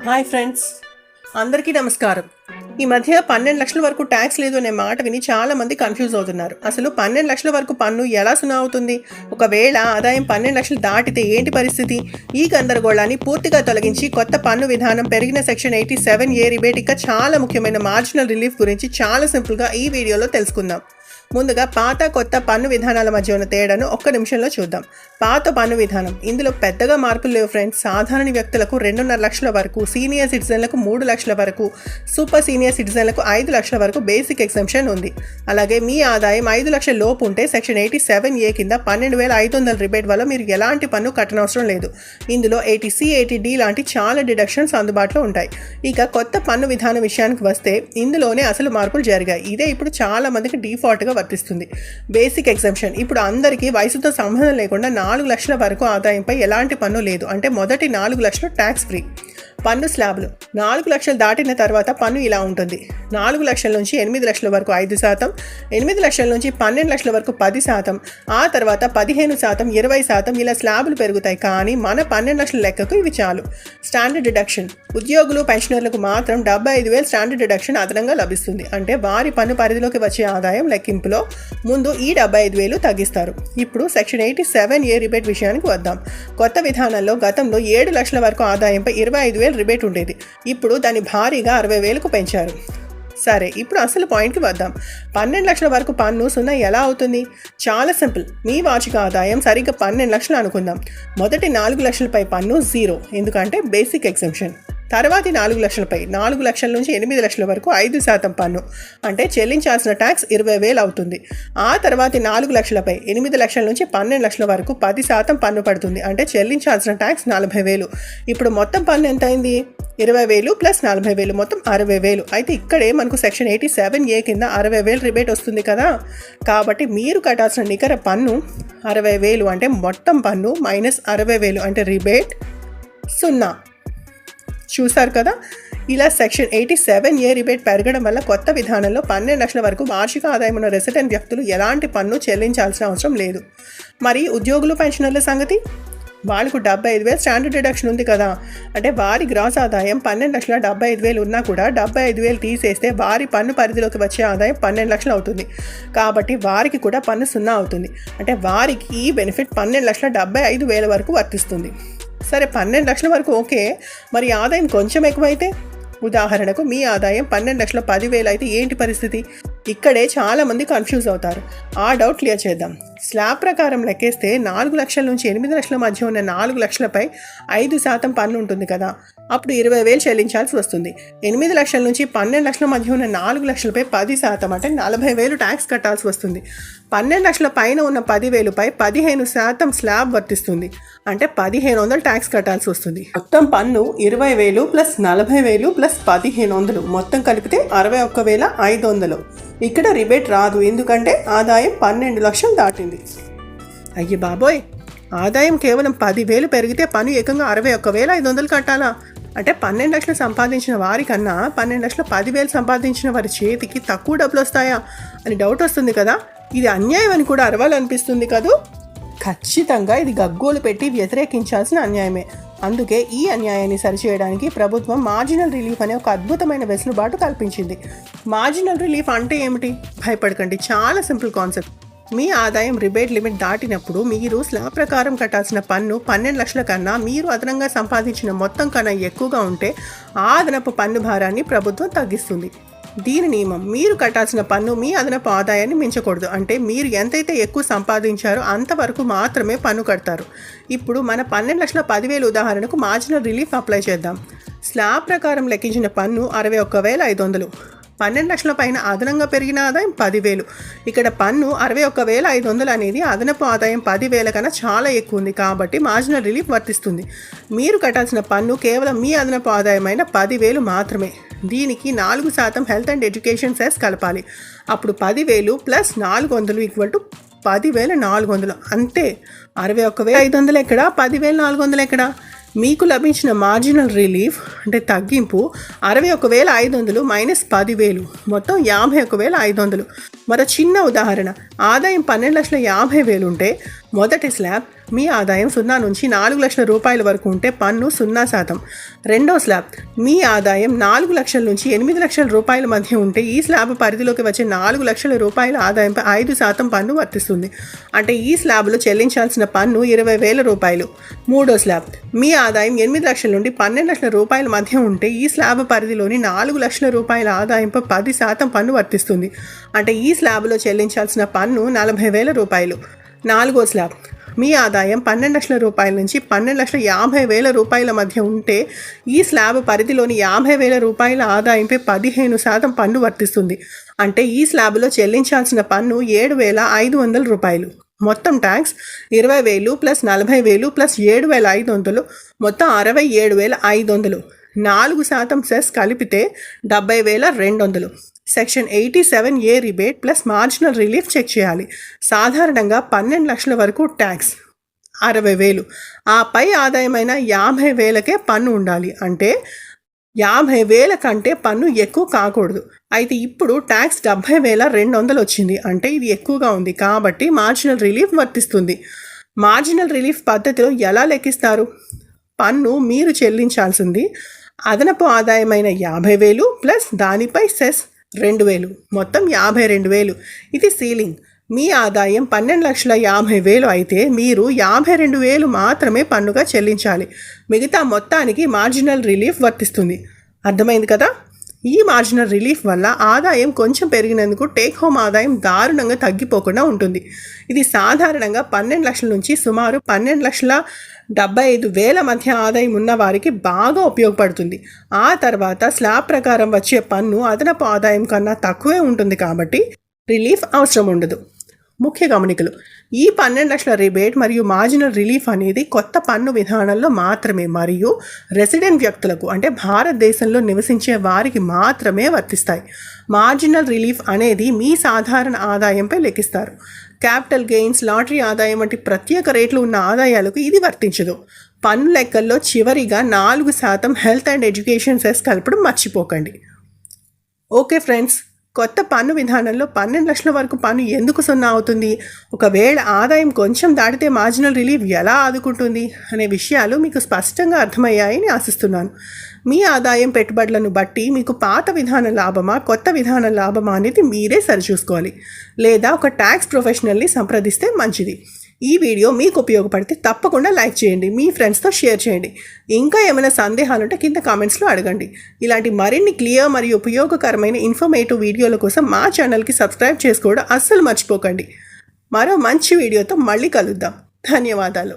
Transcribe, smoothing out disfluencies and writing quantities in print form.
Hi friends, అందరికీ నమస్కారం. ఈ మధ్య 12 లక్షల వరకు ట్యాక్స్ లేదు అనే మాట విని చాలా మంది కన్ఫ్యూజ్ అవుతున్నారు. అసలు 12 లక్షల వరకు పన్ను ఎలా సున్నా అవుతుంది? ఒకవేళ ఆదాయం 12 లక్షలు దాటితే ఏంటి పరిస్థితి? ఈ గందరగోళాన్ని పూర్తిగా తొలగించి కొత్త పన్ను విధానం, పెరిగిన సెక్షన్ 87A రిబేట్, ఇంకా చాలా ముఖ్యమైన మార్జినల్ రిలీఫ్ గురించి చాలా సింపుల్గా ఈ వీడియోలో తెలుసుకుందాం. ముందుగా పాత కొత్త పన్ను విధానాల మధ్య ఉన్న తేడాను ఒక్క నిమిషంలో చూద్దాం. పాత పన్ను విధానం, ఇందులో పెద్దగా మార్పులు లేవు ఫ్రెండ్స్. సాధారణ వ్యక్తులకు 2.5 లక్షల వరకు, సీనియర్ సిటిజన్లకు 3 లక్షల వరకు, సూపర్ సీనియర్ సిటిజన్లకు 5 లక్షల వరకు బేసిక్ ఎగ్జంప్షన్ ఉంది. అలాగే మీ ఆదాయం 5 లక్షల లోపు ఉంటే సెక్షన్ 87A కింద 12,500 రిబేట్ వల్ల మీరు ఎలాంటి పన్ను కట్టనవసరం లేదు. ఇందులో 80C, 80D లాంటి చాలా డిడక్షన్స్ అందుబాటులో ఉంటాయి. ఇక కొత్త పన్ను విధానం విషయానికి వస్తే ఇందులోనే అసలు మార్పులు జరిగాయి. ఇదే ఇప్పుడు చాలా మందికి డిఫాల్ట్గా వర్తిస్తుంది. బేసిక్ ఎగ్జంప్షన్ ఇప్పుడు అందరికీ వయసుతో సంబంధం లేకుండా 4 లక్షల వరకు ఆదాయంపై ఎలాంటి పన్ను లేదు. అంటే మొదటి 4 లక్షలు ట్యాక్స్ ఫ్రీ. పన్ను స్లాబ్లు 4 లక్షలు దాటిన తర్వాత పన్ను ఇలా ఉంటుంది. 4 లక్షల నుంచి 8 లక్షల వరకు 5%, 8 లక్షల నుంచి 12 లక్షల వరకు 10%, ఆ తర్వాత 15%, 20% ఇలా స్లాబులు పెరుగుతాయి. కానీ మన 12 లక్షల లెక్కకు ఇవి చాలు. స్టాండర్డ్ డిడక్షన్, ఉద్యోగులు, పెన్షనర్లకు మాత్రం 75,000 స్టాండర్డ్ డిడక్షన్ అదనంగా లభిస్తుంది. అంటే వారి పన్ను పరిధిలోకి వచ్చే ఆదాయం లెక్కింపులో ముందు ఈ 75,000 తగ్గిస్తారు. ఇప్పుడు సెక్షన్ 87A రిబేట్ విషయానికి వద్దాం. కొత్త విధానంలో గతంలో 7 లక్షల వరకు ఆదాయంపై 25,000 రిబేట్ ఉండేది. ఇప్పుడు దాన్ని భారీగా 60,000కు పెంచారు. సరే, ఇప్పుడు అసలు పాయింట్కి వద్దాం. 12 లక్షల వరకు పన్ను సున్నా ఎలా అవుతుంది? చాలా సింపుల్. మీ వార్షిక ఆదాయం సరిగ్గా 12 లక్షలు అనుకుందాం. మొదటి 4 లక్షలపై పన్ను 0, ఎందుకంటే బేసిక్ ఎగ్జంప్షన్. తర్వాతి 4 లక్షలపై, 4 లక్షల నుంచి 8 లక్షల వరకు 5% పన్ను, అంటే చెల్లించాల్సిన ట్యాక్స్ 20,000 అవుతుంది. ఆ తర్వాతి 4 లక్షలపై, 8 లక్షల నుంచి 12 లక్షల వరకు 10% పన్ను పడుతుంది, అంటే చెల్లించాల్సిన ట్యాక్స్ 40,000. ఇప్పుడు మొత్తం పన్ను ఎంత అయింది? 20,000 ప్లస్ 40,000 మొత్తం 60,000. అయితే ఇక్కడే మనకు సెక్షన్ 87A కింద 60,000 రిబేట్ వస్తుంది కదా. కాబట్టి మీరు కట్టాల్సిన నికర పన్ను 60,000, అంటే మొత్తం పన్ను మైనస్ 60,000, అంటే రిబేట్ 0. చూసారు కదా, ఇలా సెక్షన్ 87A రిబేట్ పెరగడం వల్ల కొత్త విధానంలో 12 లక్షల వరకు వార్షిక ఆదాయం ఉన్న రెసిడెంట్ వ్యక్తులు ఎలాంటి పన్ను చెల్లించాల్సిన అవసరం లేదు. మరి ఉద్యోగులు, పెన్షనర్ల సంగతి? వాళ్ళకు 75,000 స్టాండర్డ్ డిడక్షన్ ఉంది కదా. అంటే వారి గ్రాస్ ఆదాయం 12,75,000 ఉన్నా కూడా 75,000 తీసేస్తే వారి పన్ను పరిధిలోకి వచ్చే ఆదాయం 12 లక్షలు అవుతుంది. కాబట్టి వారికి కూడా పన్ను 0 అవుతుంది. అంటే వారికి ఈ బెనిఫిట్ 12,75,000 వరకు వర్తిస్తుంది. సరే, 12 లక్షల వరకు ఓకే. మరి ఆదాయం కొంచెం ఎక్కువైతే? ఉదాహరణకు మీ ఆదాయం 12,10,000 అయితే ఏంటి పరిస్థితి? ఇక్కడే చాలామంది కన్ఫ్యూజ్ అవుతారు. ఆ డౌట్ క్లియర్ చేద్దాం. స్లాబ్ ప్రకారం లెక్కేస్తే 4 లక్షల నుంచి 8 లక్షల మధ్య ఉన్న 4 లక్షలపై 5% పన్ను ఉంటుంది కదా. అప్పుడు 20,000 చెల్లించాల్సి వస్తుంది. 8 లక్షల నుంచి 12 లక్షల మధ్య ఉన్న 4 లక్షలపై 10%, అంటే 40,000 ట్యాక్స్ కట్టాల్సి వస్తుంది. 12 లక్షల పైన ఉన్న 10,000పై 15% స్లాబ్ వర్తిస్తుంది, అంటే 1,500 ట్యాక్స్ కట్టాల్సి వస్తుంది. మొత్తం పన్ను 20,000 ప్లస్ 40,000 ప్లస్ 1,500, మొత్తం కలిపితే 61,500. ఇక్కడ రిబేట్ రాదు, ఎందుకంటే ఆదాయం 12 లక్షలు దాటింది. అయ్యి బాబోయ్, ఆదాయం కేవలం 10,000 పెరిగితే పన్ను ఏకంగా 61,500 కట్టాలా? అంటే 12 లక్షలు సంపాదించిన వారికన్నా 12 లక్షల 10,000 సంపాదించిన వారి చేతికి తక్కువ డబ్బులు వస్తాయా అని డౌట్ వస్తుంది కదా. ఇది అన్యాయం అని కూడా అరవాలనిపిస్తుంది కదూ. ఖచ్చితంగా ఇది గగ్గోలు పెట్టి వ్యతిరేకించాల్సిన అన్యాయమే. అందుకే ఈ అన్యాయాన్ని సరిచేయడానికి ప్రభుత్వం మార్జినల్ రిలీఫ్ అనే ఒక అద్భుతమైన వెసులుబాటు కల్పించింది. మార్జినల్ రిలీఫ్ అంటే ఏమిటి? భయపడకండి, చాలా సింపుల్ కాన్సెప్ట్. మీ ఆదాయం రిబేట్ లిమిట్ దాటినప్పుడు మీరు స్లాబ్ ప్రకారం కట్టాల్సిన పన్ను 12 లక్షల కన్నా మీరు అదనంగా సంపాదించిన మొత్తం కన్నా ఎక్కువగా ఉంటే ఆ అదనపు పన్ను భారాన్ని ప్రభుత్వం తగ్గిస్తుంది. దీని నియమం, మీరు కట్టాల్సిన పన్ను మీ అదనపు ఆదాయాన్ని మించకూడదు. అంటే మీరు ఎంతైతే ఎక్కువ సంపాదించారో అంతవరకు మాత్రమే పన్ను కడతారు. ఇప్పుడు మన 12,10,000 ఉదాహరణకు మార్జినల్ రిలీఫ్ అప్లై చేద్దాం. స్లాబ్ ప్రకారం లెక్కించిన పన్ను 61,500. 12 లక్షల పైన అదనంగా పెరిగిన ఆదాయం 10,000. ఇక్కడ పన్ను 61,500 అనేది అదనపు ఆదాయం 10,000 కన్నా చాలా ఎక్కువ ఉంది, కాబట్టి మార్జినల్ రిలీఫ్ వర్తిస్తుంది. మీరు కట్టాల్సిన పన్ను కేవలం మీ అదనపు ఆదాయమైన 10,000 మాత్రమే. దీనికి 4% హెల్త్ అండ్ ఎడ్యుకేషన్ సెస్ కలపాలి. అప్పుడు 10,000 ప్లస్ 400 ఈక్వల్ టు 10,400. అంతే. 61,500 ఎక్కడ, 10,400 ఎక్కడ? మీకు లభించిన మార్జినల్ రిలీఫ్ అంటే తగ్గింపు 61,500 మైనస్ 10,000, మొత్తం 51,500. మరో చిన్న ఉదాహరణ, ఆదాయం 12,50,000 ఉంటే మొదటి స్లాబ్ మీ ఆదాయం 0 నుంచి 4 లక్షల రూపాయల వరకు ఉంటే పన్ను 0%. రెండో స్లాబ్, మీ ఆదాయం 4 లక్షల నుంచి 8 లక్షల రూపాయల మధ్య ఉంటే ఈ స్లాబ్ పరిధిలోకి వచ్చే 4 లక్షల రూపాయల ఆదాయంపై 5% పన్ను వర్తిస్తుంది. అంటే ఈ స్లాబ్లో చెల్లించాల్సిన పన్ను 20,000 రూపాయలు. మూడో స్లాబ్, మీ ఆదాయం 8 లక్షల నుండి 12 లక్షల రూపాయల మధ్య ఉంటే ఈ స్లాబ్ పరిధిలోని 4 లక్షల రూపాయల ఆదాయంపై 10% పన్ను వర్తిస్తుంది. అంటే ఈ స్లాబ్లో చెల్లించాల్సిన పన్ను 40,000 రూపాయలు. నాలుగో స్లాబ్, మీ ఆదాయం 12 లక్షల రూపాయల నుంచి 12,50,000 రూపాయల మధ్య ఉంటే ఈ స్లాబ్ పరిధిలోని 50,000 రూపాయల ఆదాయంపై 15% పన్ను వర్తిస్తుంది. అంటే ఈ స్లాబ్లో చెల్లించాల్సిన పన్ను 7,500 రూపాయలు. మొత్తం ట్యాక్స్ 20,000 ప్లస్ 40,000 ప్లస్ 7,500 మొత్తం 67,500. 4% సెస్ కలిపితే 70,200. Section 87A rebate plus marginal relief check చేయాలి. సాధారణంగా 12 లక్షల వరకు ట్యాక్స్ 60,000. ఆ పై ఆదాయమైన 50,000కే పన్ను ఉండాలి. అంటే 50,000 కంటే పన్ను ఎక్కువ కాకూడదు. అయితే ఇప్పుడు ట్యాక్స్ 70,200 వచ్చింది. అంటే ఇది ఎక్కువగా ఉంది కాబట్టి మార్జినల్ రిలీఫ్ వర్తిస్తుంది. మార్జినల్ రిలీఫ్ పద్ధతిలో ఎలా లెక్కిస్తారు? పన్ను మీరు చెల్లించాల్సింది అదనపు ఆదాయమైన 50,000 ప్లస్ దానిపై సెస్ 2,000 మొత్తం 52,000. ఇది సీలింగ్. మీ ఆదాయం 12,50,000 అయితే మీరు 52,000 మాత్రమే పన్నుగా చెల్లించాలి. మిగతా మొత్తానికి మార్జినల్ రిలీఫ్ వర్తిస్తుంది. అర్థమైంది కదా? ఈ మార్జినల్ రిలీఫ్ వల్ల ఆదాయం కొంచెం పెరిగినందుకు టేక్ హోమ్ ఆదాయం దారుణంగా తగ్గిపోకుండా ఉంటుంది. ఇది సాధారణంగా 12 లక్షల నుంచి సుమారు 12,75,000 మధ్య ఆదాయం ఉన్న వారికి బాగా ఉపయోగపడుతుంది. ఆ తర్వాత స్లాబ్ ప్రకారం వచ్చే పన్ను అదనపు ఆదాయం కన్నా తక్కువే ఉంటుంది కాబట్టి రిలీఫ్ అవసరం ఉండదు. ముఖ్య గమనికలు: ఈ 12 లక్షల రిబేట్ మరియు మార్జినల్ రిలీఫ్ అనేది కొత్త పన్ను విధానంలో మాత్రమే మరియు రెసిడెంట్ వ్యక్తులకు అంటే భారతదేశంలో నివసించే వారికి మాత్రమే వర్తిస్తాయి. మార్జినల్ రిలీఫ్ అనేది మీ సాధారణ ఆదాయంపై లెక్కిస్తారు. క్యాపిటల్ గెయిన్స్, లాటరీ ఆదాయం వంటి ప్రత్యేక రేట్లు ఉన్న ఆదాయాలకు ఇది వర్తించదు. పన్ను లెక్కల్లో చివరిగా 4% హెల్త్ అండ్ ఎడ్యుకేషన్ సెస్ కలపడం మర్చిపోకండి. ఓకే ఫ్రెండ్స్, కొత్త పన్ను విధానంలో 12 లక్షల వరకు పన్ను ఎందుకు 0 అవుతుంది? ఒకవేళ ఆదాయం కొంచెం దాటితే మార్జినల్ రిలీఫ్ ఎలా ఆదుకుంటుంది అనే విషయాలు మీకు స్పష్టంగా అర్థమయ్యాయని ఆశిస్తున్నాను. మీ ఆదాయం పెట్టుబడులను బట్టి మీకు పాత విధాన లాభమా కొత్త విధాన లాభమా అనేది మీరే సరిచూసుకోవాలి. లేదా ఒక ట్యాక్స్ ప్రొఫెషనల్ని సంప్రదిస్తే మంచిది. ఈ వీడియో మీకు ఉపయోగపడితే తప్పకుండా లైక్ చేయండి, మీ ఫ్రెండ్స్తో షేర్ చేయండి. ఇంకా ఏమైనా సందేహాలు ఉంటే కింద కామెంట్స్లో అడగండి. ఇలాంటి మరిన్ని క్లియర్ మరియు ఉపయోగకరమైన ఇన్ఫర్మేటివ్ వీడియోల కోసం మా ఛానల్కి సబ్స్క్రైబ్ చేసుకోవడం అస్సలు మర్చిపోకండి. మరో మంచి వీడియోతో మళ్ళీ కలుద్దాం. ధన్యవాదాలు.